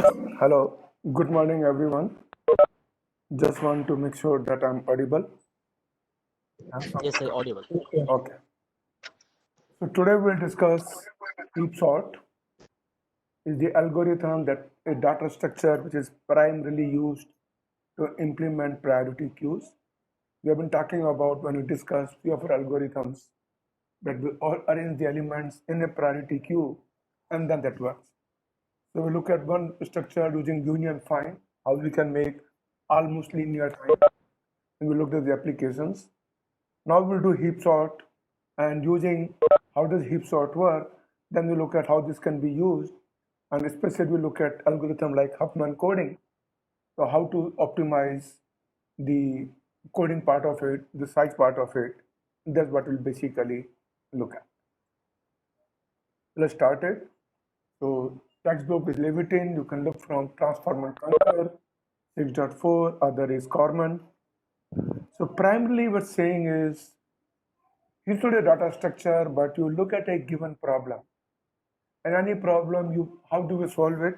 Hello, good morning everyone. Just want to make sure that I'm audible. Yes, sir, audible. Okay. So today we'll discuss Heapsort is the algorithm that a data structure which is primarily used to implement priority queues. We have been talking about when we discuss few of our algorithms that will all arrange the elements in a priority queue and then that works. So we look at one structure using union find, how we can make almost linear time. And we looked at the applications. Now we'll do heap sort and using how does heap sort work. Then we look at how this can be used, and especially we look at algorithm like Huffman coding. So how to optimize the coding part of it, the size part of it. That's what we'll basically look at. Let's start it. So textbook is Levitin. You can look from Transform and Conquer, 6.4. Other is Corman. So primarily what's saying is here's not a data structure, but you look at a given problem. And any problem, how do we solve it?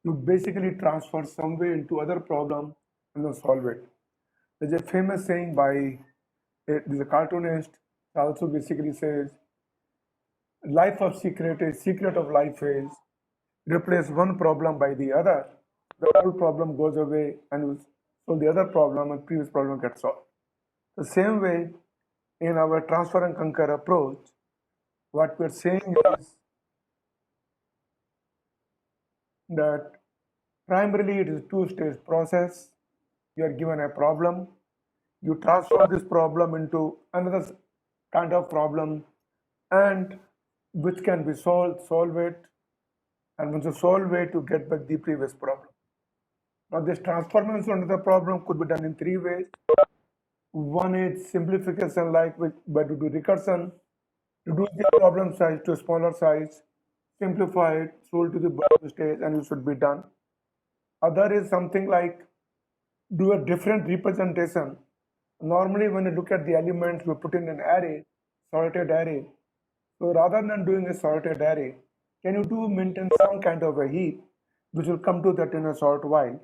You basically transfer some way into other problem and then solve it. There's a famous saying by there's a cartoonist also basically says, life of secret is secret of life is replace one problem by the other. The old problem goes away and so the other problem and previous problem gets solved. The same way in our transfer and conquer approach, what we're saying is that primarily it is a two-stage process. You are given a problem, you transform this problem into another kind of problem and which can be solve it, and once you solve it, you get back the previous problem. Now this transformation into the problem could be done in three ways. One is simplification, like by to do recursion, reduce the problem size to a smaller size, simplify it, solve to the bottom stage, and you should be done. Other is something like do a different representation. Normally, when you look at the elements, we put in an array, sorted array. So rather than doing a sorted array, can you do maintain some kind of a heap, which will come to that in a short while.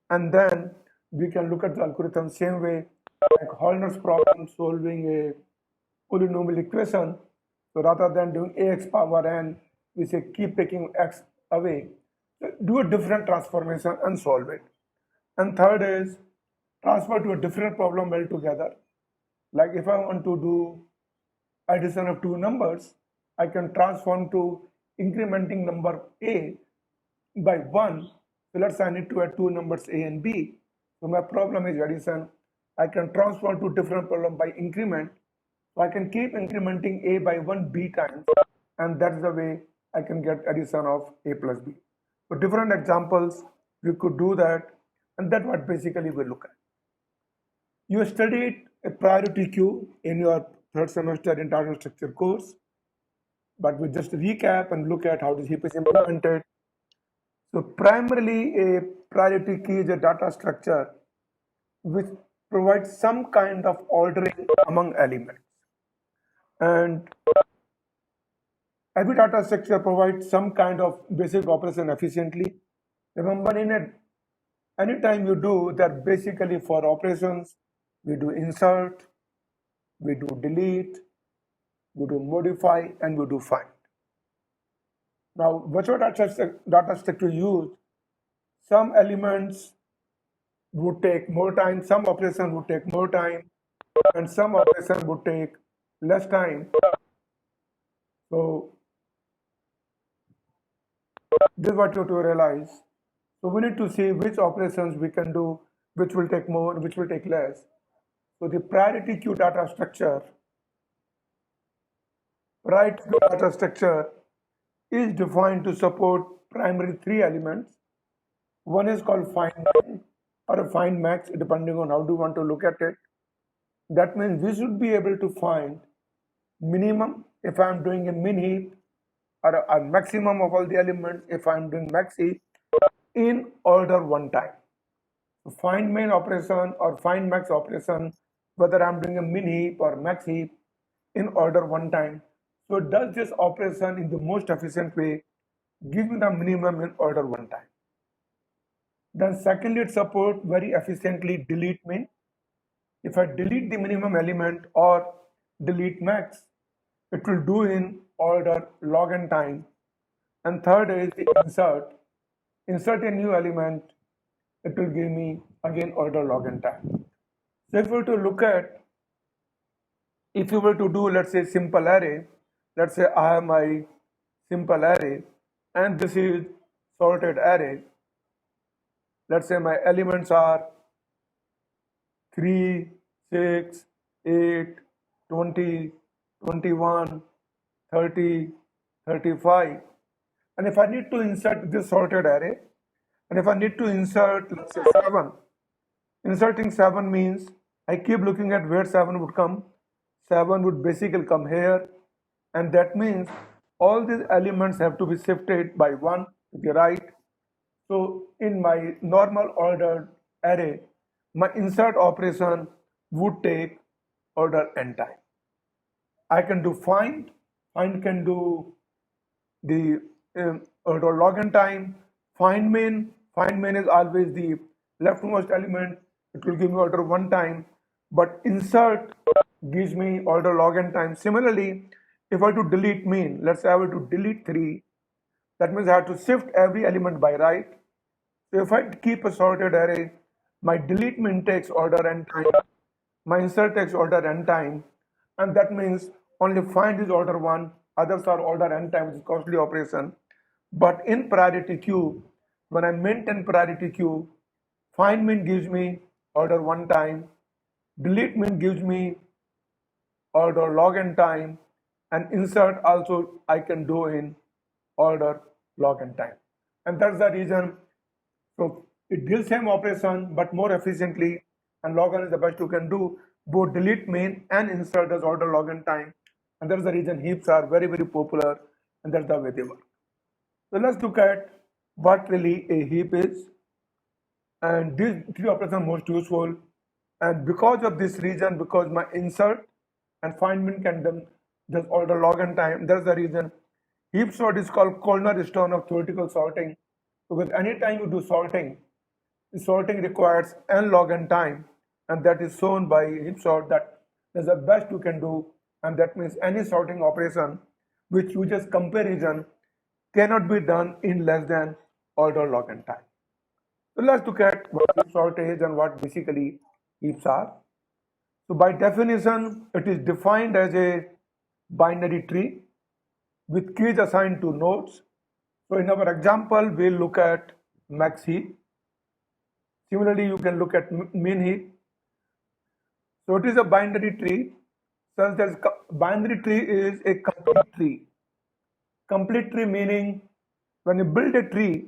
And then we can look at the algorithm same way, like Holner's problem solving a polynomial equation. So rather than doing ax power n, we say keep taking x away. Do a different transformation and solve it. And third is transfer to a different problem altogether. Like if I want to do addition of two numbers, I can transform to incrementing number a by 1. So let's say I need to add two numbers a and b. So my problem is addition. I can transform to different problem by increment. So I can keep incrementing a by 1 b times, and that's the way I can get addition of a plus b. So different examples, we could do that, and that's what basically we look at. You studied a priority queue in your third semester in data structure course, but we just recap and look at how this heap is implemented. So primarily a priority key is a data structure which provides some kind of ordering among elements. And every data structure provides some kind of basic operation efficiently. Remember, anytime you do that, basically for operations, we do insert, we do delete, we do modify, and we do find. Now, whichever data structure used, some elements would take more time, some operation would take more time, and some operation would take less time. So this is what you have to realize. So we need to see which operations we can do, which will take more, which will take less. So the priority queue data structure is defined to support primary three elements. One is called Findmin or FindMax, depending on how do you want to look at it. That means we should be able to find minimum if I'm doing a min heap, or a maximum of all the elements if I'm doing max heap in order one time. So find main operation or find max operation, whether I'm doing a min heap or max heap in order one time. So it does this operation in the most efficient way, give me the minimum in order one time. Then secondly, it supports very efficiently DeleteMin. If I delete the minimum element or DeleteMax, it will do in order log n time. And third is the insert. Insert a new element, it will give me again order log n time. So if we were to look at, if you were to do, let's say, simple array, let's say I have my simple array and this is sorted array. Let's say my elements are 3, 6, 8, 20, 21, 30, 35. And if I need to insert this sorted array, and if I need to insert, let's say, 7, inserting 7 means I keep looking at where 7 would come. 7 would basically come here, and that means all these elements have to be shifted by 1 to the right. So in my normal ordered array, my insert operation would take order n time. I can do find can do the order log n time. Findmin is always the leftmost element, it will give me order 1 time, but insert gives me order log n time. Similarly, if I do DeleteMin, let's say I were to delete 3, that means I have to shift every element by right. So if I keep a sorted array, my DeleteMin takes order n time, my insert takes order n time, and that means only find is order 1, others are order n time, which is costly operation. But in priority queue, when I maintain priority queue, FindMin gives me order 1 time, DeleteMin gives me order log n time, and insert also I can do in order log n time. And that's the reason. So it deals same operation but more efficiently, and log n is the best you can do. Both DeleteMin and insert as order log n time, and that's the reason heaps are very, very popular, and that's the way they work. So let's look at what really a heap is, and these 3 operations are most useful. And because of this reason, because my insert and FindMin can just order log n time, that's the reason heap sort is called cornerstone of theoretical sorting, because anytime you do sorting, the sorting requires n log n time, and that is shown by heap sort that is the best you can do, and that means any sorting operation which uses comparison cannot be done in less than order log n time. So let's look at what heap sort is and what basically heaps are. So by definition, it is defined as a binary tree with keys assigned to nodes. So in our example, we'll look at max heap. Similarly, you can look at min heap. So it is a binary tree, such that binary tree is a complete tree. Complete tree meaning when you build a tree,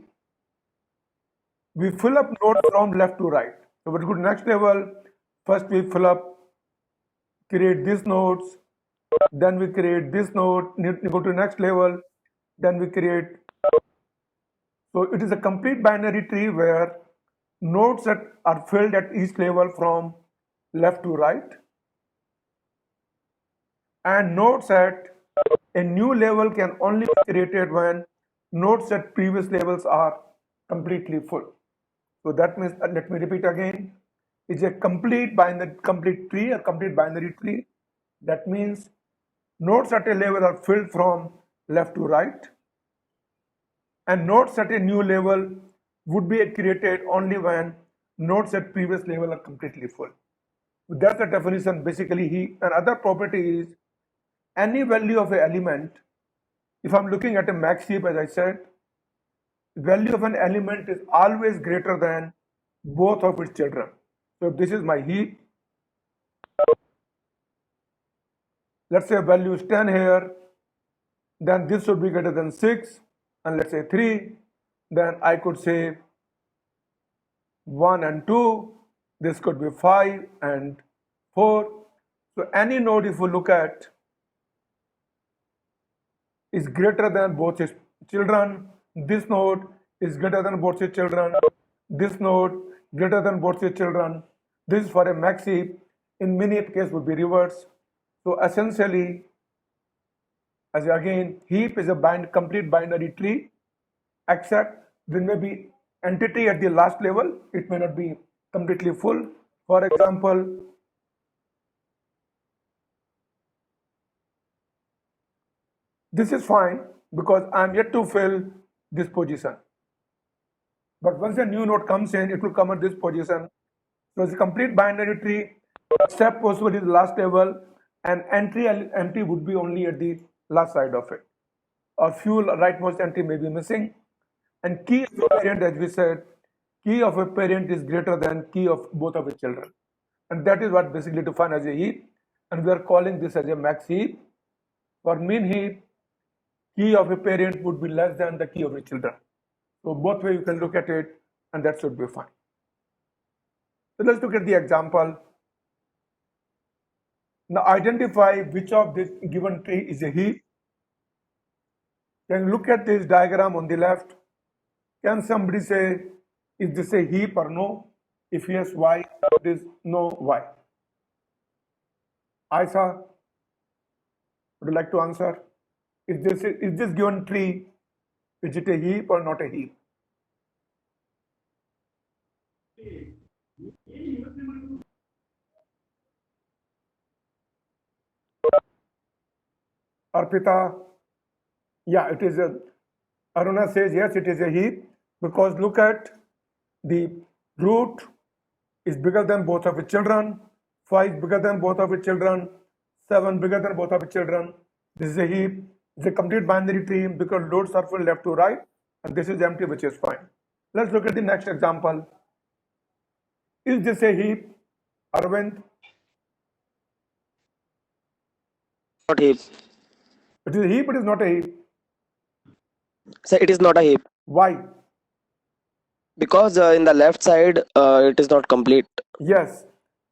we fill up nodes from left to right. So we go to next level, first we fill up, create these nodes, then we create this node, go to next level, then we create. So it is a complete binary tree where nodes that are filled at each level from left to right, and nodes at a new level can only be created when nodes at previous levels are completely full. So that means, let me repeat again, it's a complete tree, a complete binary tree. That means nodes at a level are filled from left to right, and nodes at a new level would be created only when nodes at previous level are completely full. That's the definition basically. Another property is any value of an element. If I'm looking at a max heap, as I said, value of an element is always greater than both of its children. So if this is my heap, let's say value is 10 here, then this should be greater than 6, and let's say 3, then I could say 1 and 2, this could be 5 and 4. So any node, if you look at, is greater than both its children. This node is greater than both its children. This node greater than both its children. This is for a max heap. In many case would be reverse. So essentially, as again, heap is a complete binary tree, except there may be entity at the last level, it may not be completely full. For example, this is fine because I'm yet to fill this position. But once a new node comes in, it will come at this position. So it's a complete binary tree. Step possible is the last level, and entry empty would be only at the last side of it. Or few rightmost entry may be missing. And key of a parent, as we said, key of a parent is greater than key of both of its children. And that is what basically defined as a heap. And we are calling this as a max heap. For mean heap, key of a parent would be less than the key of its children. So both way you can look at it, and that should be fine. So let's look at the example. Now identify which of this given tree is a heap. Can you look at this diagram on the left? Can somebody say, is this a heap or no? If yes, why? If it is no, why? Aisha, would you like to answer? Is this given tree, is it a heap or not a heap? Arpita, yeah, it is a, Aruna says yes, it is a heap because look at the root is bigger than both of its children, 5 bigger than both of its children, 7 bigger than both of its children. This is a heap. It's a complete binary tree because loads are full left to right, and this is empty, which is fine. Let's look at the next example. Is this a heap, Arvind? Not heap. It is a heap, it is not a heap. So it is not a heap Why? because in the left side it is not complete. Yes,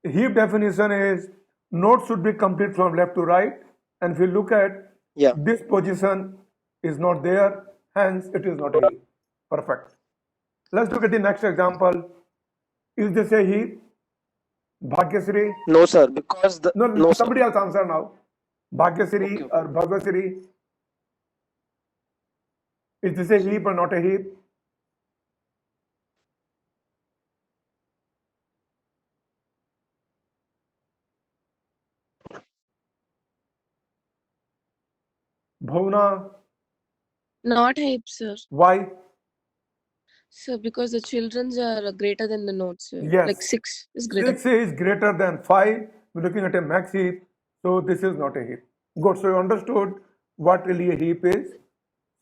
heap definition is nodes should be complete from left to right, and if you look at Yeah. this position is not there, hence it is not a heap. Perfect. Let's look at the next example. Is this a heap? Bhagyasri? No sir, because the No, sir. somebody else answer now. Bhagyasri Okay. or Bhagasri? Is this a heap or not a heap? Bhavna? Not heap, sir. Why? Sir, because the children's are greater than the nodes, sir. Yes. Like 6 is greater. 6 is greater than 5. We're looking at a max heap. So this is not a heap. Good. So you understood what really a heap is.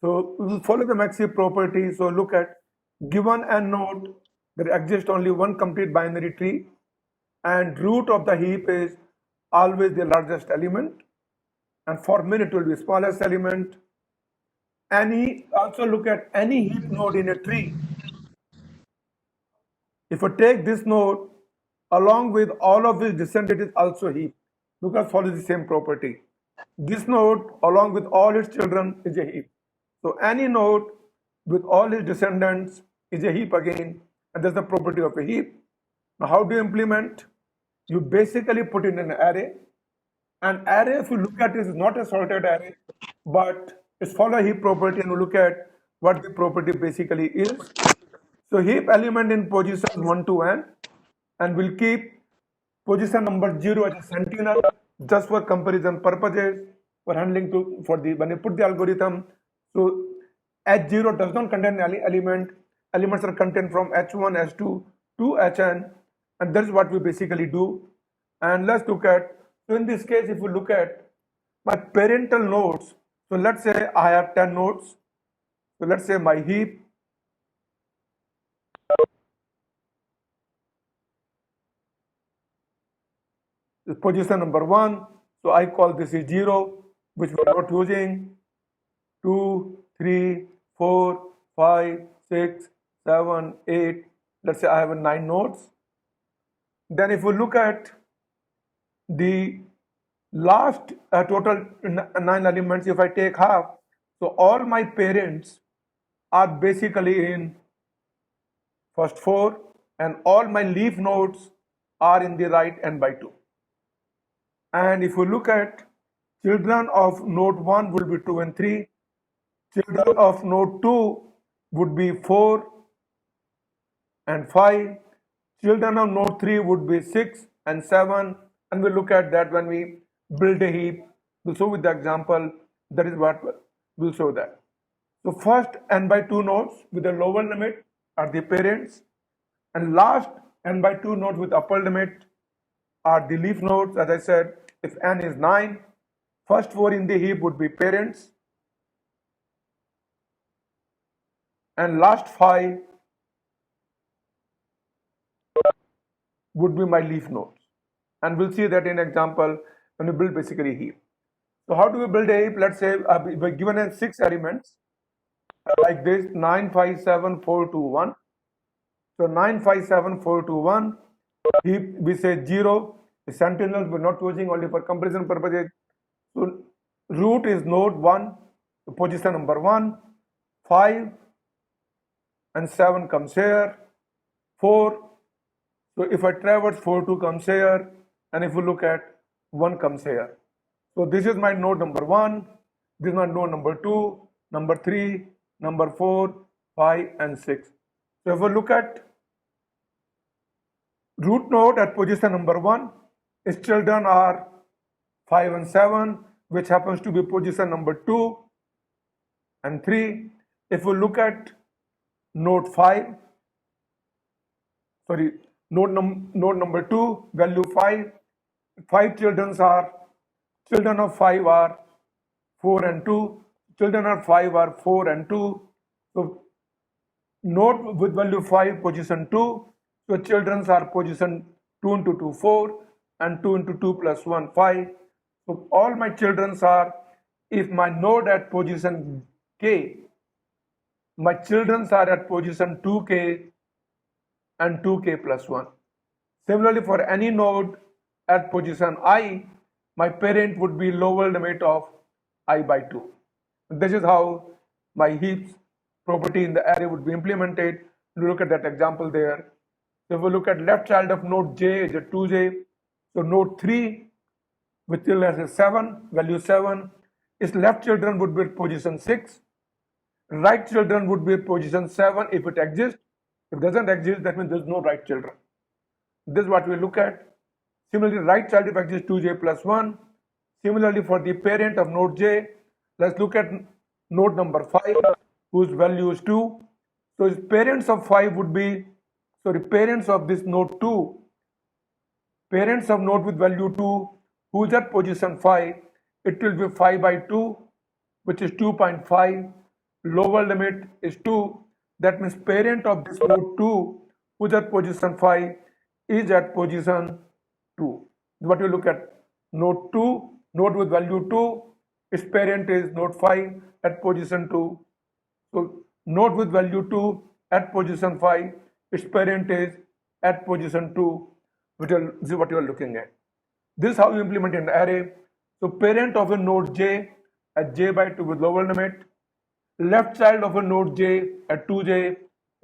So we will follow the max heap property. So look at given a node, there exists only one complete binary tree, and root of the heap is always the largest element, and for min it will be smallest element. Also look at any heap node in a tree. If I take this node along with all of its descendants, it is also heap because follows the same property. This node along with all its children is a heap. So any node with all its descendants is a heap again, and that's the property of a heap. Now how do you implement? You basically put in an array. An array, if you look at it, is not a sorted array, but it's follow heap property, and we look at what the property basically is. So heap element in position 1 to n, and we'll keep position number 0 as a sentinel just for comparison purposes, for handling for the when you put the algorithm. So h0 does not contain any element. Elements are contained from h1, h2 to hn, and that's what we basically do. And let's look at, so in this case, if you look at my parental nodes, so let's say I have 10 nodes. So let's say my heap is position number 1. So I call this is 0, which we're not using. 2, 3, 4, 5, 6, 7, 8. Let's say I have 9 nodes. Then if we look at the last total 9 elements, if I take half, so all my parents are basically in first 4, and all my leaf nodes are in the right n by 2. And if we look at children of node 1 will be 2 and 3, children of node 2 would be 4, and 5. Children of node 3 would be 6 and 7, and we'll look at that when we build a heap. We'll show with the example, that is what we'll show that. So first n by 2 nodes with the lower limit are the parents, and last n by 2 nodes with upper limit are the leaf nodes. As I said, if n is 9, first 4 in the heap would be parents, and last 5 would be my leaf nodes. And we'll see that in example when we build basically heap. So how do we build a heap? Let's say we're given in 6 elements like this: 9, 5, 7, 4, 2, 1. So 9, 5, 7, 4, 2, 1. Heap, we say 0. The sentinels we're not using, only for comparison purposes. So root is node 1, position number 1. 5 and 7 comes here. 4. So if I traverse 4, 2 comes here, and if we look at 1 comes here. So this is my node number 1, this is my node number 2, number 3, number 4, 5 and 6. So if we look at root node at position number 1, its children are 5 and 7, which happens to be position number 2 and 3. If we look at node 5, sorry, node number 2, value 5, 5 children of 5 are 4 and 2, children of 5 are 4 and 2. So node with value 5, position 2, so children are position 2 into 2, 4, and 2 into 2 plus 1, 5. So all my children are, if my node at position k, my children are at position 2k and 2k plus 1. Similarly, for any node at position I, my parent would be lower limit of I by 2. This is how my heaps property in the array would be implemented. Look at that example there. So if we look at left child of node j is a 2j. So node 3, which still has a 7, value 7, its left children would be at position 6. Right children would be at position 7 if it exists. If it doesn't exist, that means there's no right children. This is what we look at. Similarly, right child if exists 2j plus 1. Similarly, for the parent of node j, let's look at node number 5, whose value is 2. So its parents of 5 would be, sorry, parents of this node 2, parents of node with value 2, who is at position 5, it will be 5 by 2, which is 2.5. Lower limit is 2. That means parent of this node 2, who is at position 5, is at position 2. What you look at, node 2, node with value 2, its parent is node 5 at position 2. So node with value 2 at position 5, its parent is at position 2, which is what you are looking at. This is how you implement an array. So parent of a node j at j by 2 with lower limit, left child of a node j at 2j,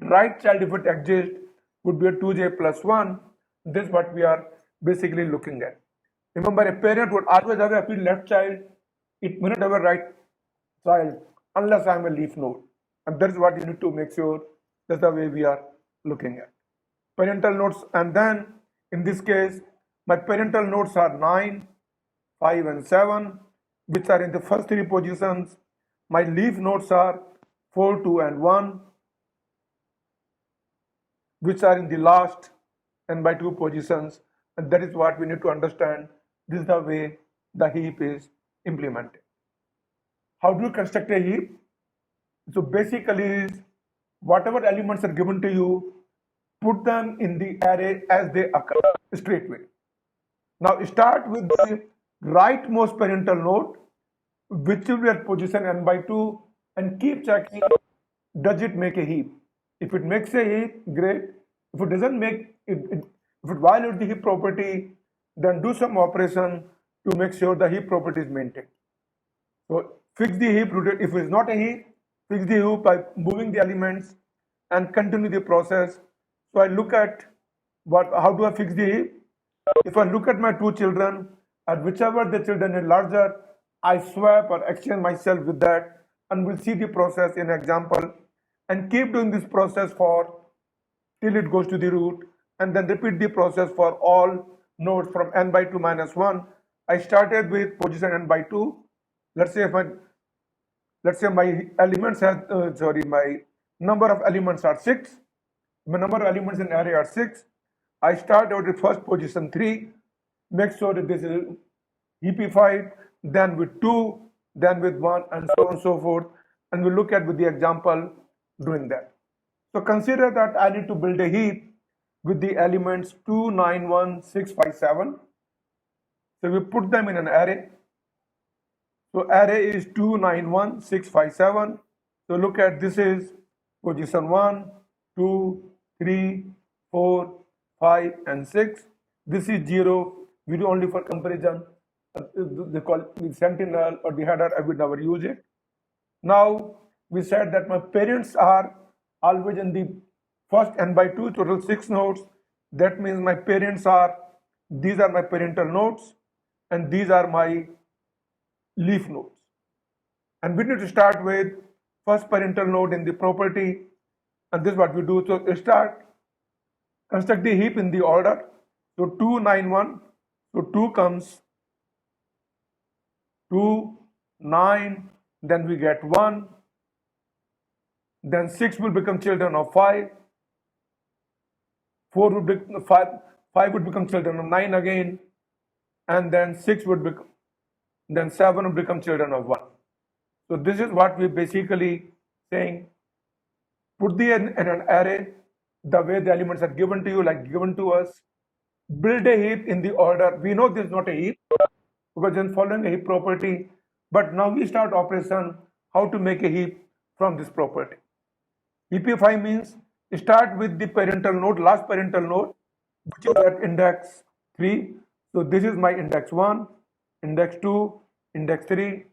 right child if it exists would be a 2j plus 1. This is what we are basically looking at. Remember, a parent would always have a left child, it may not have a right child unless I am a leaf node. And that is what you need to make sure. That's the way we are looking at parental nodes. And then in this case, my parental nodes are 9, 5 and 7, which are in the first 3 positions. My leaf nodes are 4, 2 and 1, which are in the last n by 2 positions. And that is what we need to understand. This is the way the heap is implemented. How do you construct a heap? So basically, whatever elements are given to you, put them in the array as they occur straightway. Now start with the rightmost parental node, which will be at position n by 2, and keep checking, does it make a heap? If it makes a heap, great. If it doesn't make it, if it violates the heap property, then do some operation to make sure the heap property is maintained. So fix the heap, if it is not a heap, fix the heap by moving the elements and continue the process. So I look at how do I fix the heap? If I look at my 2 children, and whichever the children is larger, I swap or exchange myself with that, and we'll see the process in example, and keep doing this process for till it goes to the root, and then repeat the process for all nodes from n by 2 minus 1. I started with position n by 2. Let's say my elements have my number of elements are 6. My number of elements in array are 6. I start out with first position 3. Make sure that this is heapified, then with 2, then with 1, and so on and so forth. And we'll look at with the example doing that. So consider that I need to build a heap with the elements 2, 9, 1, 6, 5, 7. So we put them in an array. So array is 2, 9, 1, 6, 5, 7. So look at this is position 1, 2, 3, 4, 5, and 6. This is 0. We do only for comparison. They call the sentinel or the header. I would never use it. Now we said that my parents are always in the first n by 2, total 6 nodes. That means my parents are, these are my parental nodes, and these are my leaf nodes. And we need to start with first parental node in the property, and this is what we do. So start, construct the heap in the order. So 2, 9, 1. So 2 comes 2, 9, then we get 1, then 6 will become children of 5, 4 would become 5 would become children of 9 again, and then 6 would become, then 7 would become children of 1. So this is what we basically saying. Put the in an array the way the elements are given to you, like given to us. Build a heap in the order. We know this is not a heap because in following a heap property, but now we start operation how to make a heap from this property. Heapify means start with the parental node, last parental node, which is at index 3. So this is my index 1, index 2, index 3.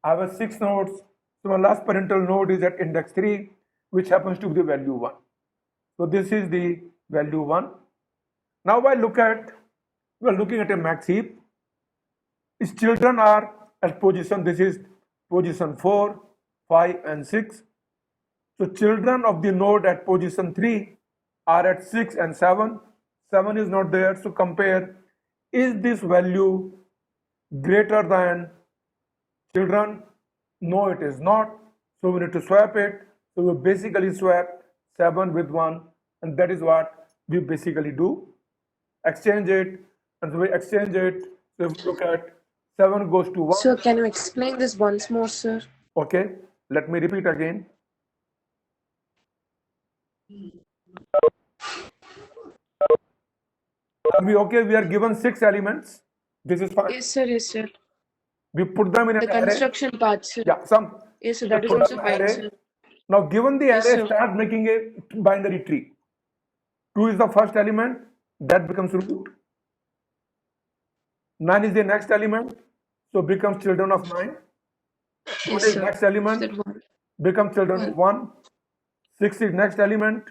I have 6 nodes. So my last parental node is at index 3, which happens to be the value 1. So this is the value 1. Now we are looking at a max heap. Its children are at position, this is position 4, 5, and 6. So children of the node at position 3 are at 6 and 7. 7 is not there. So compare, is this value greater than children? No, it is not. So we need to swap it. So we basically swap 7 with 1, and that is what we basically do. Exchange it, and so we exchange it. So if you look at 7 goes to 1. Sir, can you explain this once more, sir? Okay, let me repeat again. Are we okay? We are given 6 elements. This is fine. Yes, sir. Yes, sir. We put them in The an array. construction part, sir. Yeah, some. Yes, sir. That is Put also them fine, array. sir. Now, given the Yes, array, sir. start making a binary tree. 2 is the first element, that becomes root. 9 is the next element, so becomes children of 9. 1 Yes, is sir. next element, That one. becomes children of 1. 6 is next element,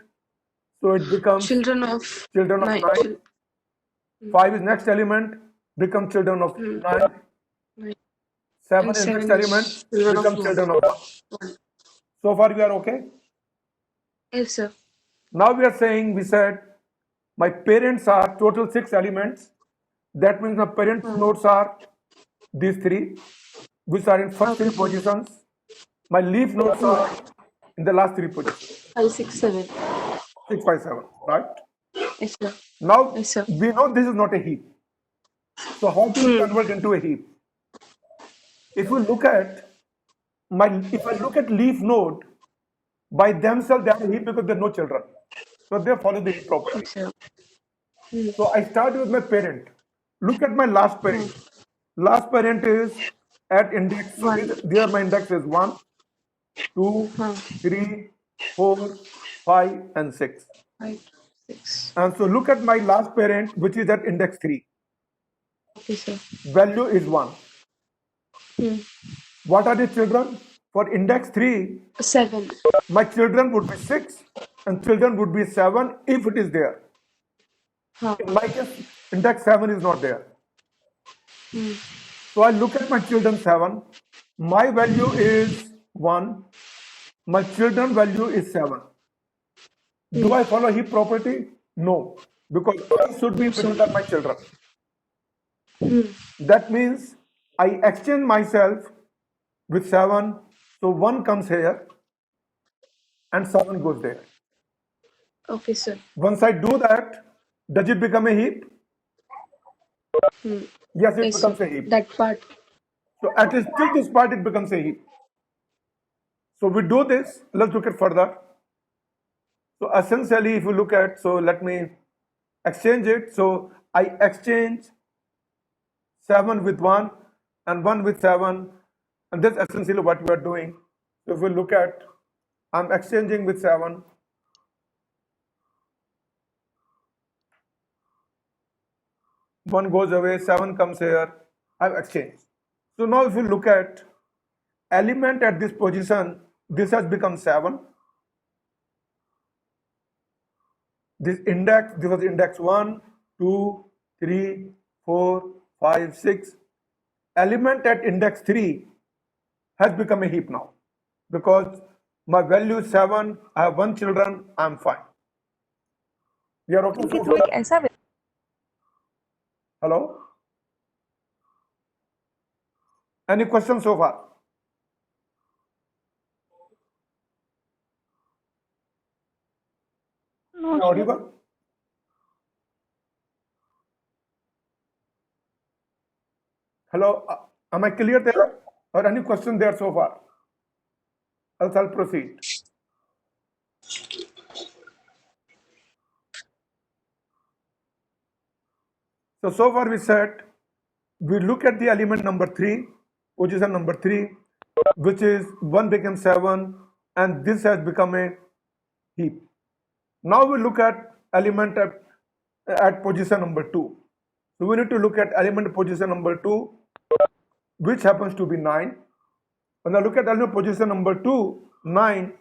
so it becomes Children of children of 9. 9. 5 is next element, becomes children of 9. 9. 7 And is 7 next is element, children of becomes 1. children of 1. So far we are okay. Yes, sir. Now we are saying, we said my parents are total 6 elements. That means my parent nodes are these 3, which are in first 3 positions. My leaf nodes are in the last 3 positions. 5, 6, 7. 6, 5, 7, right? Yes, sir. Now Yes, sir. we know this is not a heap. So how do we convert into a heap? If we look at if I look at leaf node, by themselves they are a heap because there are no children. So they follow the heap property. Yes, sir. So I start with my parent. Look at my last parent. Last parent is at index. So there my index is 1, 2, 3, 4, 5, and 6. 5, 6. And so look at my last parent, which is at index 3. Okay, sir. Value is 1. What are the children? For index 3, 7. my children would be 6 and children would be 7 if it is there. In my case, index 7 is not there. So I look at my children 7. My value is 1. My children value is 7. Do I follow heap property? No, because I should be bigger than my children. That means I exchange myself with 7. So 1 comes here and 7 goes there. Okay, sir. Once I do that, does it become a heap? Yes, it Yes, becomes sir. a heap. That part. So at least till this part, it becomes a heap. So we do this. Let's look at further. So essentially, if you look at, so let me exchange it. So I exchange 7 with 1 and 1 with 7. And that's essentially what we are doing. So if we look at, I'm exchanging with 7. One goes away, 7 comes here, I've exchanged. So now if you look at element at this position, this has become 7. This index, this was index 1, 2, 3, 4, 5, 6. Element at index 3 has become a heap now. Because my value is 7, I have 1 children, I'm fine. We are okay so far? Hello? Any questions so far? No, sir. Audible? Hello? Am I clear there? Or any question there so far? Else I'll proceed. So far we said, we look at the element number 3, position number 3, which is 1 became 7, and this has become a heap. Now we look at element at position number 2. So we need to look at element position number 2, which happens to be 9. When I look at element position number 2, 9,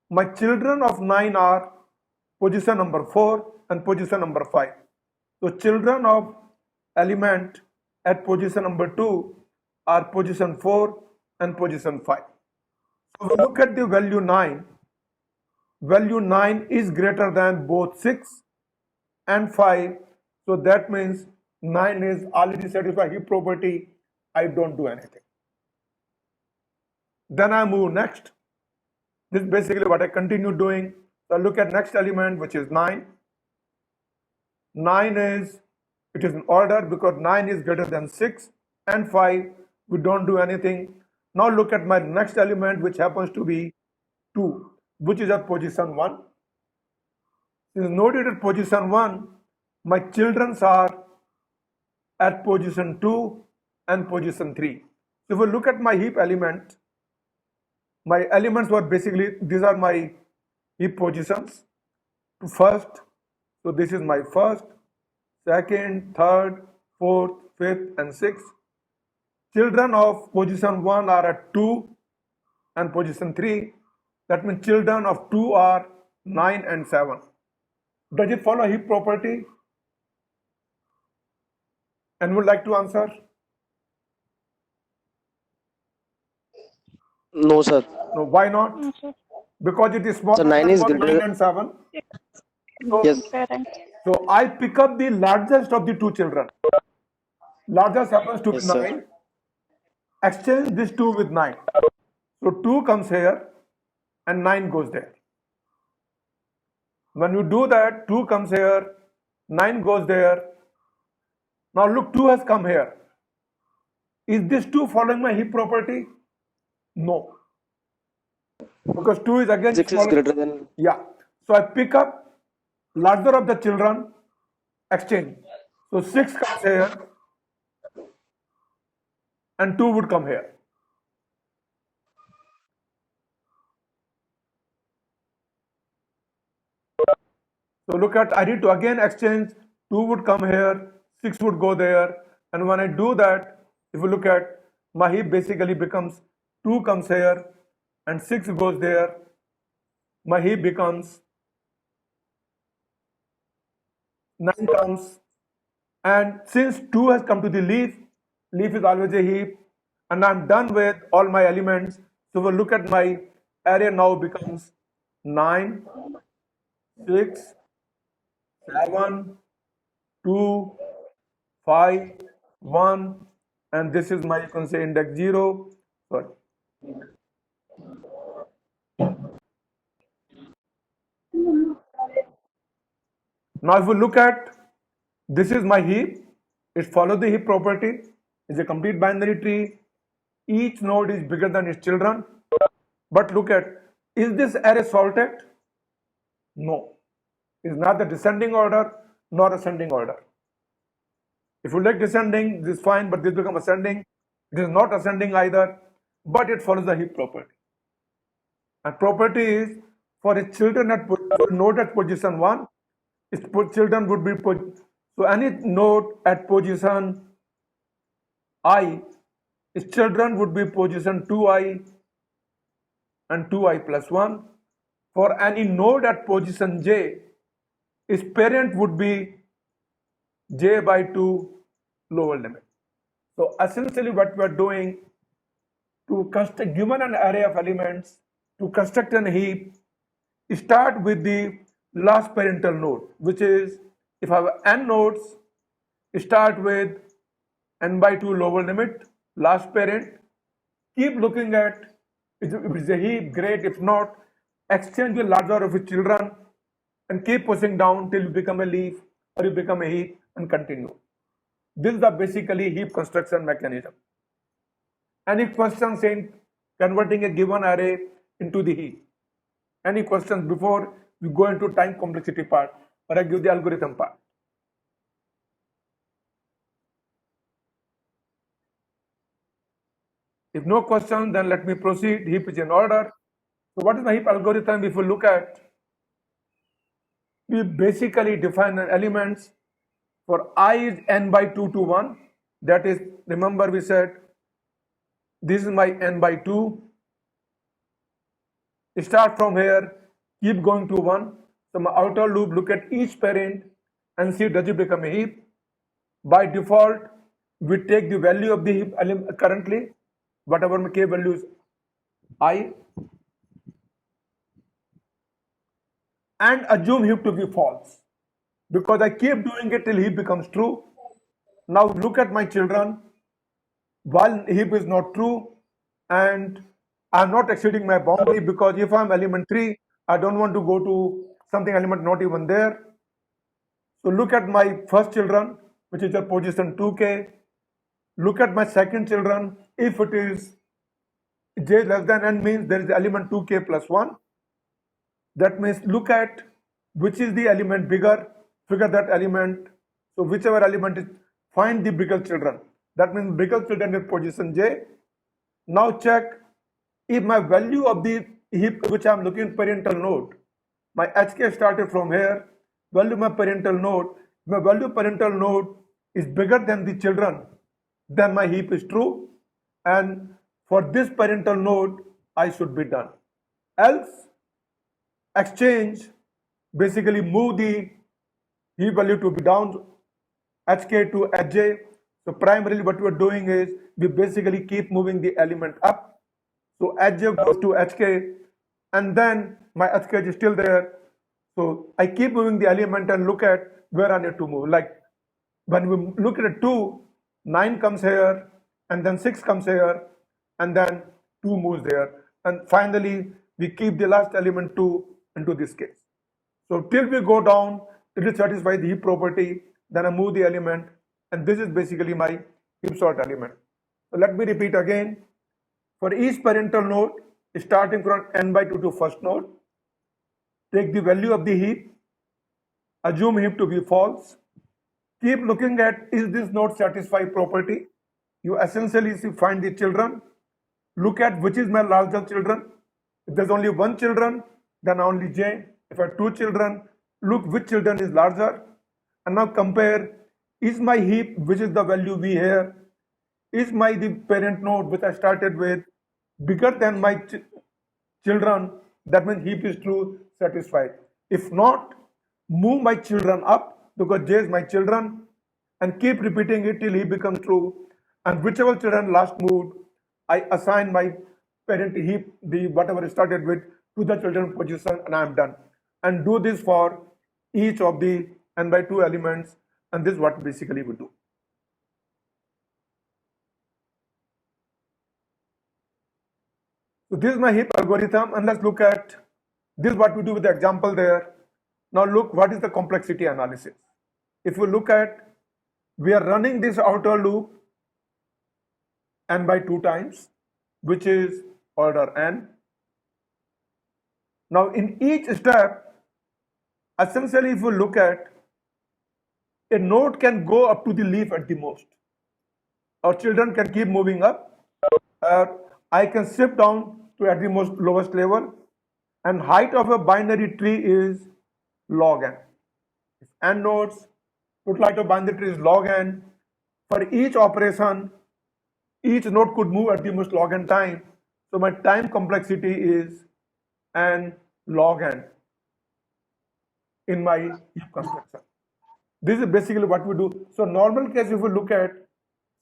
my children of 9 are position number 4 and position number 5. So children of element at position number 2 are position 4 and position 5. So we look at the value 9. Value 9 is greater than both 6 and 5. So that means 9 is already satisfied heap property. I don't do anything. Then I move next. This is basically what I continue doing. So I look at next element, which is 9. 9 is, it is in order because 9 is greater than 6 and 5. We don't do anything. Now look at my next element, which happens to be 2, which is at position 1. Since noted at position 1, my children are at position 2 and position 3. So if we look at my heap element, my elements were basically, these are my heap positions. First, so this is my first, second, third, fourth, fifth, and sixth. Children of position 1 are at 2 and position 3. That means children of 2 are 9 and 7. Does it follow heap property? And would like to answer? No, sir. No, why not? No, sir. Because it is smaller So 9 is than 9 greater. and 7. So, Yes. Correct. so I pick up the largest of the 2 children. Largest happens to be Yes, sir. 9. Exchange this 2 with 9. So 2 comes here and 9 goes there. When you do that, 2 comes here, 9 goes there. Now look, 2 has come here. Is this 2 following my heap property? No. Because 2 is again 6 is smaller. greater than. Yeah. So I pick up larger of the children, exchange. So 6 comes here and 2 would come here. So look at, I need to again exchange, 2 would come here, 6 would go there. And when I do that, if you look at, my heap basically becomes 2 comes here and 6 goes there. My heap becomes 9 comes. And since 2 has come to the leaf is always a heap. And I'm done with all my elements. So we'll look at my array now becomes 9, 6, 7, 2, 5, 1, and this is my, you can say, index 0. Sorry. Now if we look at, this is my heap. It follows the heap property. It's a complete binary tree. Each node is bigger than its children. But look at, is this array sorted? No. It's not the descending order nor ascending order. If you like descending, this is fine, but this becomes ascending. It is not ascending either, but it follows the heap property. And property is, for its children at node at position 1, its children would be, so any node at position I, its children would be position 2i and 2i plus 1. For any node at position j, its parent would be j by 2 lower limit. So essentially what we are doing, to construct, given an array of elements, to construct a heap, start with the last parental node, which is, if I have n nodes, start with n by 2 lower limit, last parent. Keep looking at, if it's a heap, great. If not, exchange the larger of its children and keep pushing down till you become a leaf or you become a heap and continue. This is the basically heap construction mechanism. Any questions in converting a given array into the heap? Any questions before we go into time complexity part, or I give the algorithm part? If no question, then let me proceed. Heap is in order. So what is the heap algorithm? If we look at, we basically define elements for I is n by 2 to 1. That is, remember we said, this is my n by 2. Start from here, keep going to 1. So my outer loop, look at each parent and see does it become a heap. By default, we take the value of the heap currently, whatever my k value is I, and assume heap to be false, because I keep doing it till heap becomes true. Now look at my children. While heap is not true and I'm not exceeding my boundary, because if I'm element 3, I don't want to go to something element not even there. So look at my first children, which is at position 2k. Look at my second children. If it is j less than n, means there is element 2k plus 1. That means look at which is the element bigger, figure that element. So whichever element is, find the bigger children. That means bigger children in position j. Now check if my value of the heap which I am looking parental node, my hk started from here, value my parental node, my value parental node is bigger than the children, then my heap is true, and for this parental node I should be done. Else, exchange, basically move the heap value to be down, hk to hj. So primarily what we're doing is we basically keep moving the element up. So hj goes to hk, and then my hk is still there. So I keep moving the element and look at where I need to move. Like when we look at 2, 9 comes here, and then 6 comes here, and then 2 moves there. And finally, we keep the last element 2 into this case. So till we go down, till it satisfies the heap property, then I move the element, and this is basically my heap sort element. So let me repeat again. For each parental node, starting from n by 2 to first node, take the value of the heap, assume heap to be false, keep looking at is this node satisfy property. You essentially find the children, look at which is my larger children. If there's only one children, then only j. If I have 2 children, look which children is larger, and now compare, is my heap, which is the value v here, is my the parent node which I started with bigger than my children, that means heap is true, satisfied. If not, move my children up, because j is my children, and keep repeating it till he becomes true, and whichever children last moved, I assign my parent heap, the whatever I started with, to the children position, and I am done. and do this for each of the n by 2 elements, and this is what basically we do. So this is my heap algorithm, and let's look at this is what we do with the example there. Now look, what is the complexity analysis? If you look at, we are running this outer loop n by 2 times, which is order n. Now in each step, essentially if you look at, a node can go up to the leaf at the most. Our children can keep moving up, or I can shift down to at the most lowest level, and height of a binary tree is log n. If n nodes, total height of binary tree is log n. For each operation, each node could move at the most log n time. So my time complexity is n log n in my heap construction. This is basically what we do. So normal case, if we look at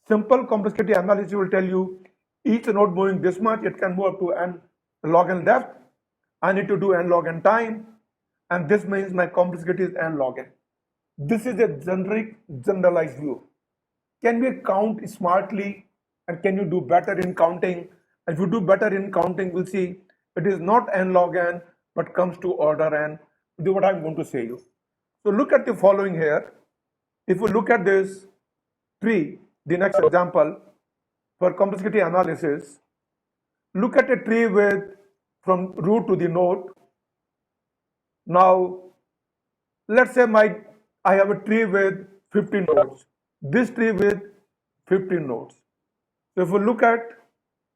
simple complexity analysis, will tell you each node moving this much, it can move up to n log n left. I need to do n log n time, and this means my complexity is n log n. This is a generic, generalized view. Can we count smartly, and can you do better in counting? If you do better in counting, we'll see it is not n log n, but comes to order n. This is what I'm going to say you. So look at the following here. If you look at this tree, the next example for complexity analysis, look at a tree with from root to the node. Now, let's say I have a tree with 15 nodes. This tree with 15 nodes. So if you look at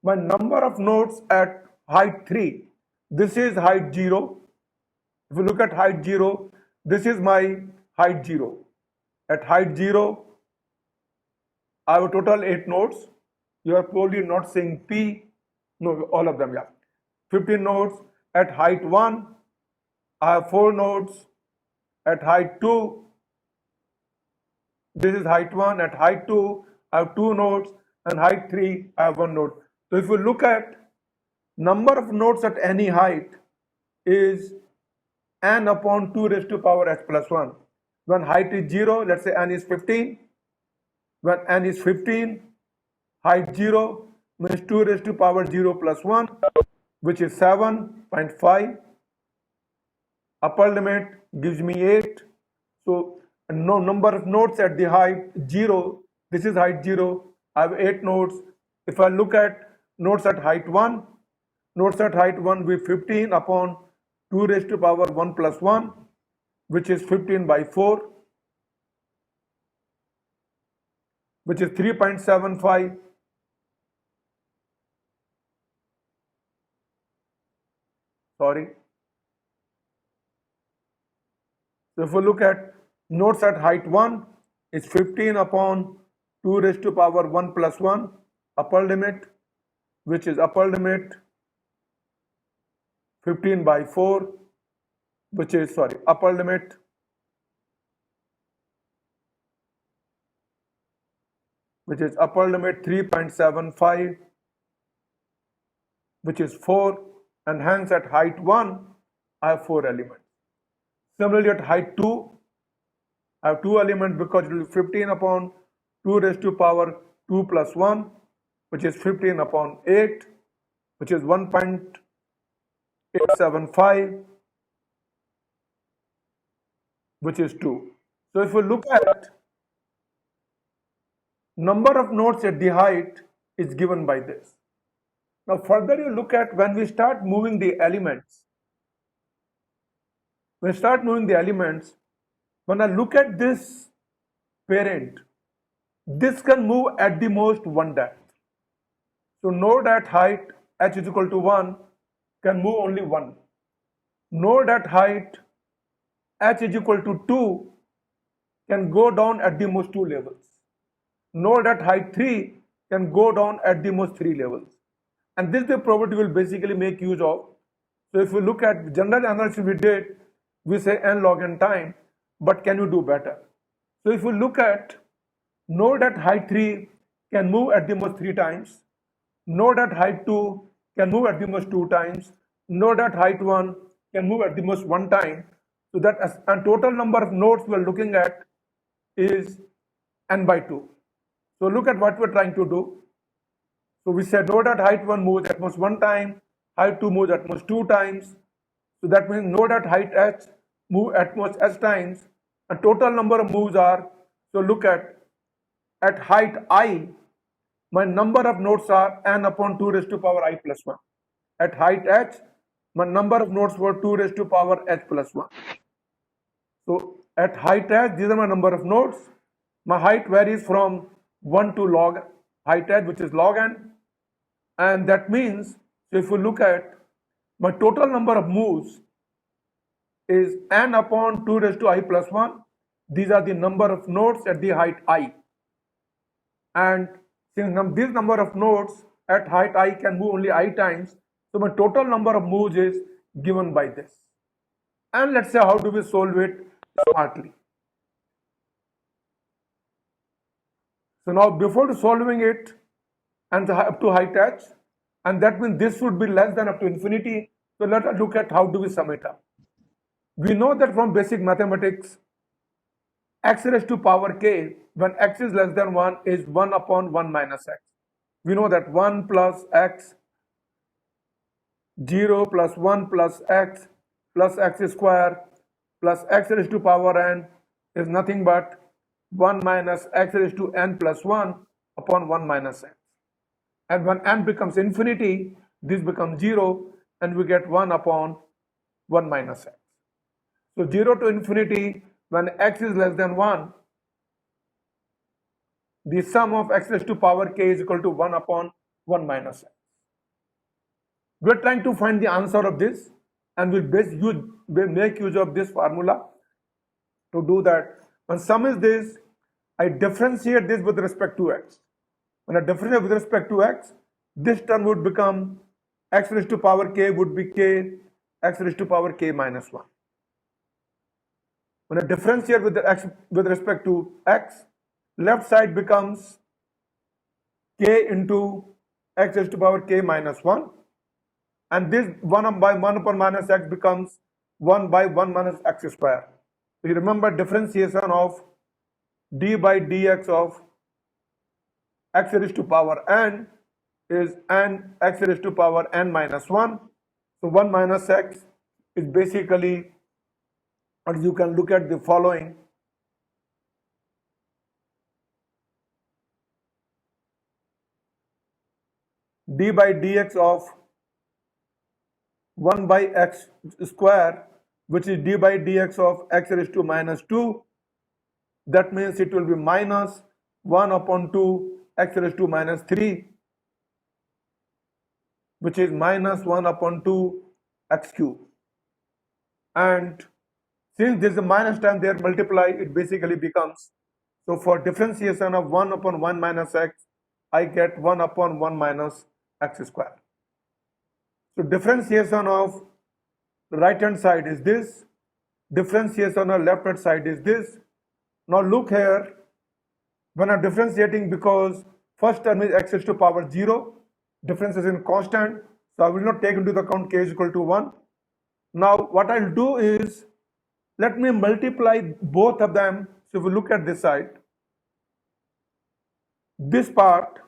my number of nodes at height 3, this is height 0. If you look at height 0, this is my height 0. At height 0, I have a total 8 nodes. You are probably not saying P. No, all of them, yeah. 15 nodes. At height 1, I have 4 nodes. At height 2, this is height 1. At height 2, I have 2 nodes. And height 3, I have 1 node. So if you look at number of nodes at any height is n upon 2 raised to power h plus 1. When height is 0, let's say n is 15. When n is 15, height 0 means 2 raised to power 0 plus 1, which is 7.5. Upper limit gives me 8. So no number of nodes at the height 0. This is height 0. I have 8 nodes. If I look at nodes at height 1, nodes at height 1 will be 15 upon 2 raised to power 1 plus 1, which is 15 by 4, which is 3.75. Sorry. So if we look at nodes at height 1, it's 15 upon 2 raised to power 1 plus 1, upper limit, which is upper limit 15 by 4, which is, sorry, upper limit which is upper limit 3.75, which is 4, and hence at height 1, I have 4 elements. Similarly, at height 2, I have 2 elements because it will be 15 upon 2 raised to power 2 plus 1, which is 15 upon 8, which is 1.875, which is 2. So if you look at number of nodes at the height is given by this. Now further you look at when we start moving the elements. When I start moving the elements, when I look at this parent, this can move at the most one depth. So node at height h is equal to 1 can move only 1. Node at height h is equal to 2 can go down at the most 2 levels. Node at height 3 can go down at the most 3 levels. And this the property will basically make use of. So if we look at general analysis we did, we say n log n time, but can you do better? So if we look at node at height 3 can move at the most 3 times, node at height 2 can move at the most 2 times, node at height 1 can move at the most 1 time. So that and total number of nodes we're looking at is n by 2. So look at what we're trying to do. So we said node at height 1 moves at most 1 time, height 2 moves at most 2 times. So that means node at height h move at most h times, and total number of moves are, so look at height I, my number of nodes are n upon 2 raised to power I plus 1. At height h, my number of nodes were 2 raised to power h plus 1. So at height h, these are my number of nodes. My height varies from 1 to log height h, which is log n. And that means, so if you look at my total number of moves is n upon 2 raised to I plus 1. These are the number of nodes at the height I. And since this number of nodes at height I can move only I times, so my total number of moves is given by this. And let's say, how do we solve it smartly? So now before solving it and up to height h, and that means this should be less than up to infinity. So let us look at how do we sum it up. We know that from basic mathematics, x raised to power k when x is less than 1 is 1 upon 1 minus x. We know that 1 plus x, 0 plus 1 plus x square plus x raised to power n is nothing but 1 minus x raised to n plus 1 upon 1 minus x. And when n becomes infinity, this becomes 0, and we get 1 upon 1 minus x. So 0 to infinity, when x is less than 1, the sum of x raised to power k is equal to 1 upon 1 minus x. We are trying to find the answer of this, and we'll make use of this formula to do that. When sum is this, I differentiate this with respect to x. When I differentiate with respect to x, this term would become x raised to power k would be k x raised to power k minus 1. When I differentiate with the x with respect to x, left side becomes k into x raised to power k minus 1, and this 1 by 1 upon minus x becomes 1 by 1 minus x square. So you remember differentiation of d by dx of x raised to power n is n x raised to power n minus 1. So 1 minus x is basically, or you can look at the following. D by dx of 1 by x square, which is d by dx of x raised to minus 2. That means it will be minus 1 upon 2 x raised to minus 3, which is minus 1 upon 2 x cube. And since there is a minus time there, multiply, it basically becomes, so for differentiation of 1 upon 1 minus x, I get 1 upon 1 minus x square. So differentiation of right hand side is this, differentiation of left hand side is this. Now look here, when I'm differentiating, because first term is x raised to power 0, difference is in constant, so I will not take into the account k is equal to 1. Now what I'll do is, let me multiply both of them. So if we look at this side, this part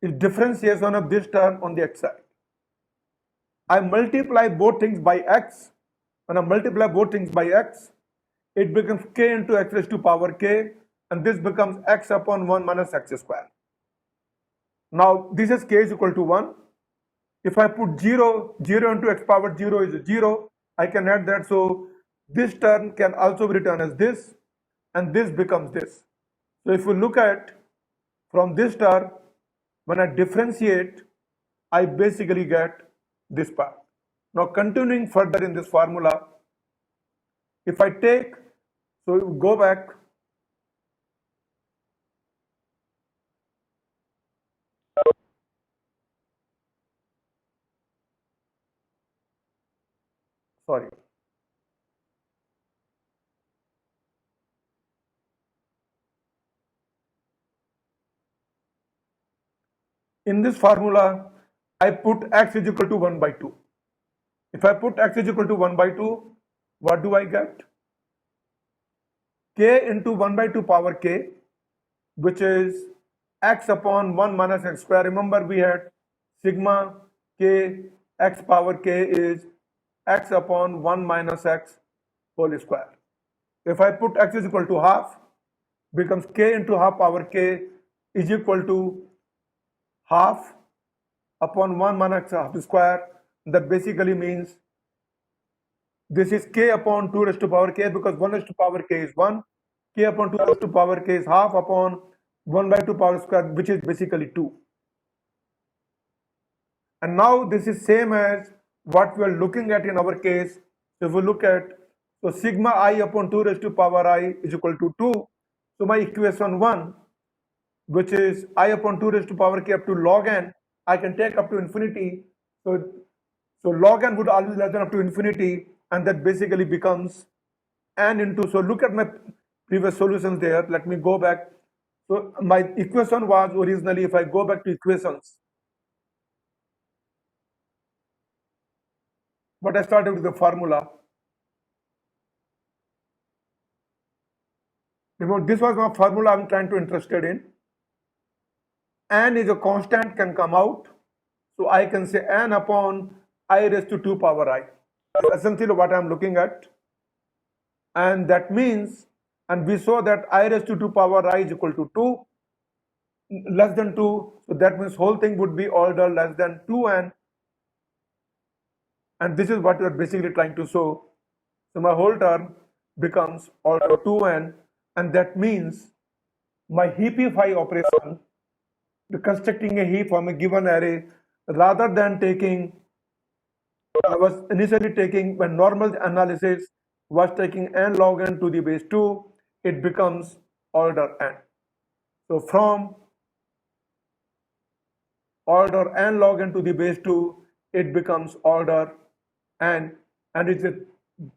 is differentiation of this term on the x side. I multiply both things by x. When I multiply both things by x, it becomes k into x raised to power k, and this becomes x upon 1 minus x square. Now this is k is equal to 1. If I put 0 into x power 0 is 0, I can add that. So this term can also be written as this, and this becomes this. So if we look at from this term, when I differentiate, I basically get this part. Now continuing further in this formula, if I take, so go back, sorry, in this formula, I put x is equal to 1 by 2. If I put x is equal to 1 by 2, what do I get? K into 1 by 2 power k, which is x upon 1 minus x square. Remember, we had sigma k x power k is x upon 1 minus x whole square. If I put x is equal to half, becomes k into half power k is equal to half upon 1 minus half square. That basically means this is k upon 2 raised to power k, because 1 raised to power k is 1. K upon 2 raised to power k is half upon 1 by 2 power square, which is basically 2. And now this is same as what we are looking at in our case. So if we look at, so sigma I upon 2 raised to power I is equal to 2. So my equation 1, which is I upon 2 raised to power k up to log n, I can take up to infinity. So log n would always less than up to infinity, and that basically becomes n into, so look at my previous solutions there. Let me go back. So my equation was originally, if I go back to equations, but I started with the formula. Remember, this was my formula I'm trying to interested in. N is a constant, can come out. So I can say n upon I raised to 2 power I. That's essentially what I'm looking at. And that means, and we saw that I raised to 2 power I is equal to 2, less than 2. So that means whole thing would be order less than 2n. And this is what we are basically trying to show. So my whole term becomes order 2n, and that means my heapify operation, constructing a heap from a given array, rather than taking, I was initially taking, when normal analysis was taking n log n to the base 2, it becomes order n. So from order n log n to the base 2, it becomes order n, and it's a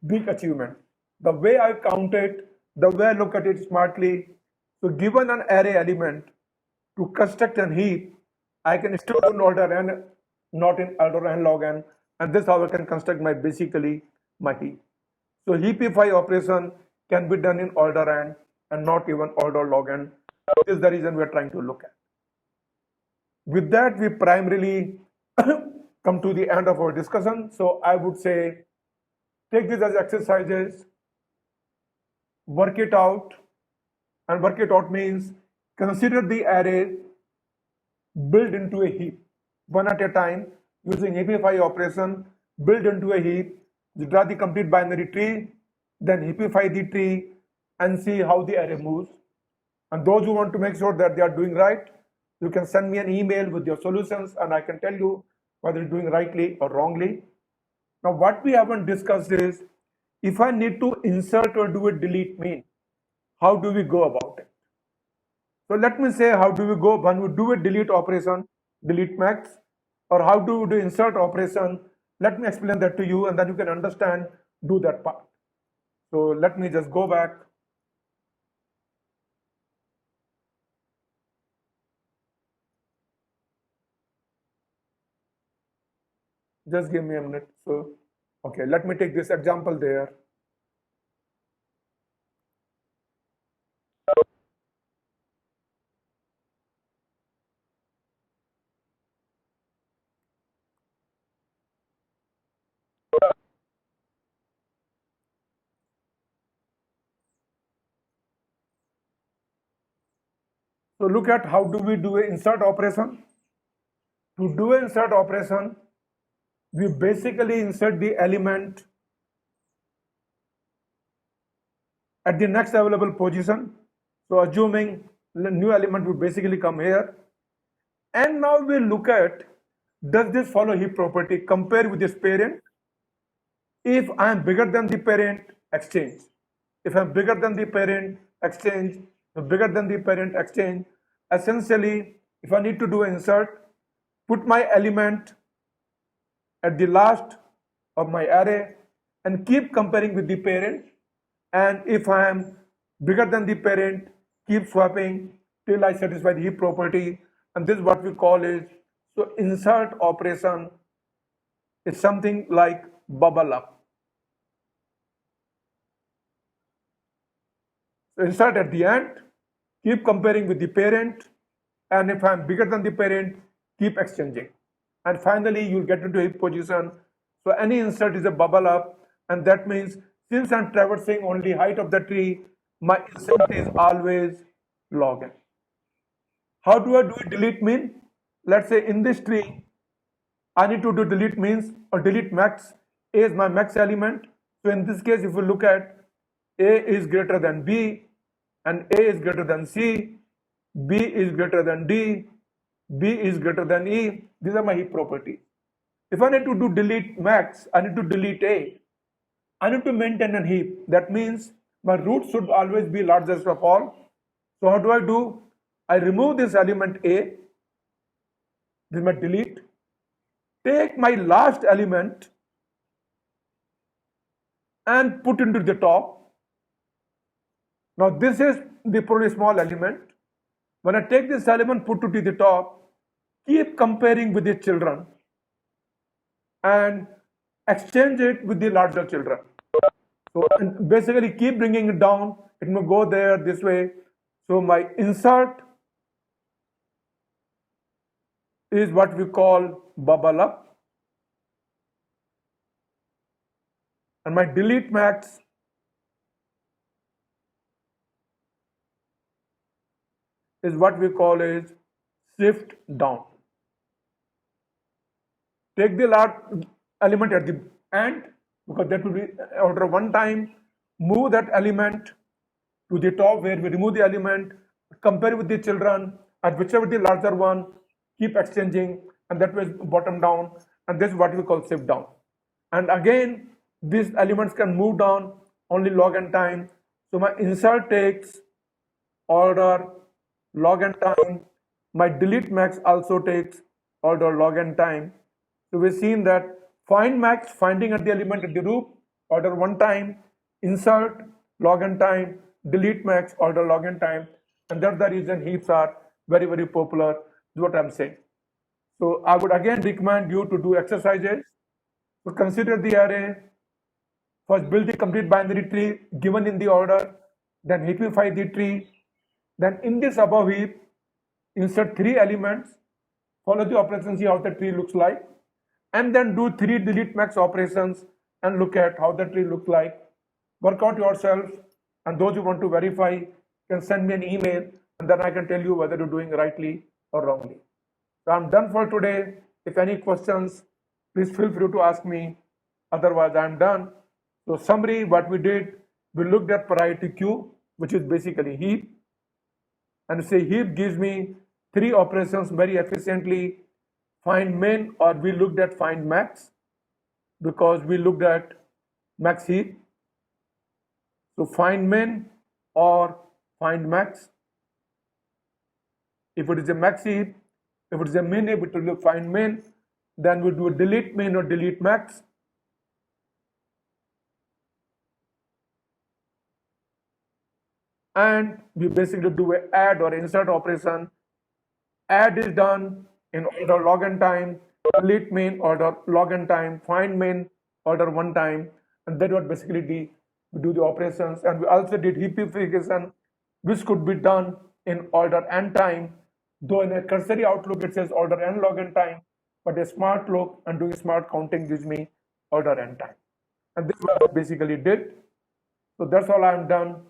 big achievement. The way I count it, the way I look at it smartly, so given an array element, to construct an heap, I can still do in order n, not in order n log n, and this is how I can construct my basically my heap. So heapify operation can be done in order n and not even order log n. This is the reason we are trying to look at. With that, we primarily come to the end of our discussion. So I would say, take this as exercises, work it out, and work it out means consider the array built into a heap, one at a time, using heapify operation, build into a heap, draw the complete binary tree, then heapify the tree, and see how the array moves. And those who want to make sure that they are doing right, you can send me an email with your solutions, and I can tell you whether it's doing rightly or wrongly. Now, what we haven't discussed is, if I need to insert or do a DeleteMin, how do we go about it? So let me say, how do we go when we do a delete operation, DeleteMax, or how do we do insert operation? Let me explain that to you, and then you can understand, do that part. So let me just go back. Just give me a minute. So, okay, let me take this example there. So look at how do we do an insert operation. To do an insert operation, we basically insert the element at the next available position. So assuming the new element would basically come here. And now we look at, does this follow heap property? Compare with this parent. If I am bigger than the parent, exchange. If I'm bigger than the parent, exchange. Bigger than the parent, exchange. Essentially, if I need to do insert, put my element at the last of my array and keep comparing with the parent. And if I am bigger than the parent, keep swapping till I satisfy the heap property. And this is what we call is, so insert operation is something like bubble up. So insert at the end, keep comparing with the parent, and if I'm bigger than the parent, keep exchanging. And finally, you'll get into heap position. So any insert is a bubble up, and that means since I'm traversing only height of the tree, my insert is always log n. How do I do a delete min? Let's say in this tree, I need to do delete means or delete max. A is my max element. So in this case, if you look at A is greater than B, and A is greater than C, B is greater than D, B is greater than E. These are my heap properties. If I need to do delete max, I need to delete A. I need to maintain a heap. That means my root should always be largest of all. So how do I do? I remove this element A. This is my delete. Take my last element and put into the top. Now this is the probably small element. When I take this element, put it to the top, keep comparing with the children and exchange it with the larger children. So and basically keep bringing it down. It may go there this way. So my insert is what we call bubble up, and my delete max is what we call is shift down. Take the large element at the end because that will be order one time. Move that element to the top where we remove the element, compare with the children, and whichever the larger one, keep exchanging, and that way bottom down, and this is what we call shift down. And again, these elements can move down only log n time. So my insert takes order log n time. My delete max also takes order log n time. So we've seen that find max, finding at the element at the root, order one time, insert log n time, delete max, order log n time, and that's the reason heaps are very, very popular, is what I'm saying. So I would again recommend you to do exercises. So consider the array. First, build the complete binary tree given in the order, then heapify the tree. Then in this above heap, insert 3 elements, follow the operations, see how the tree looks like, and then do 3 delete max operations and look at how the tree looks like. Work out yourself, and those who want to verify can send me an email, and then I can tell you whether you're doing rightly or wrongly. So I'm done for today. If any questions, please feel free to ask me. Otherwise, I'm done. So summary, what we did, we looked at priority queue, which is basically heap. And say heap gives me 3 operations very efficiently. Find min, or we looked at find max because we looked at max heap. So find min or find max. If it is a max heap, if it is a min heap, it will find min. Then we do a delete min or delete max. And we basically do a add or insert operation. Add is done in order log n time, delete min order log n time, find min order one time, and that what basically we do the operations. And we also did heapification, which could be done in order n time, though in a cursory outlook it says order n log n time, but a smart look and doing smart counting gives me order n time. And this is what I basically did. So that's all I'm done.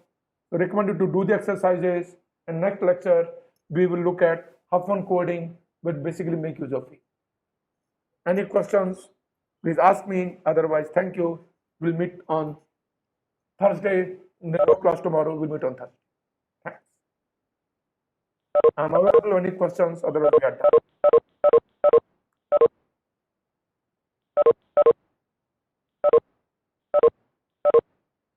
So recommend you to do the exercises, and next lecture we will look at how fun coding will basically make use of it. Any questions, please ask me. Otherwise, thank you. We'll meet on Thursday. No class tomorrow. We'll meet on Thursday. Thanks. I'm available for any questions. Otherwise, we are done.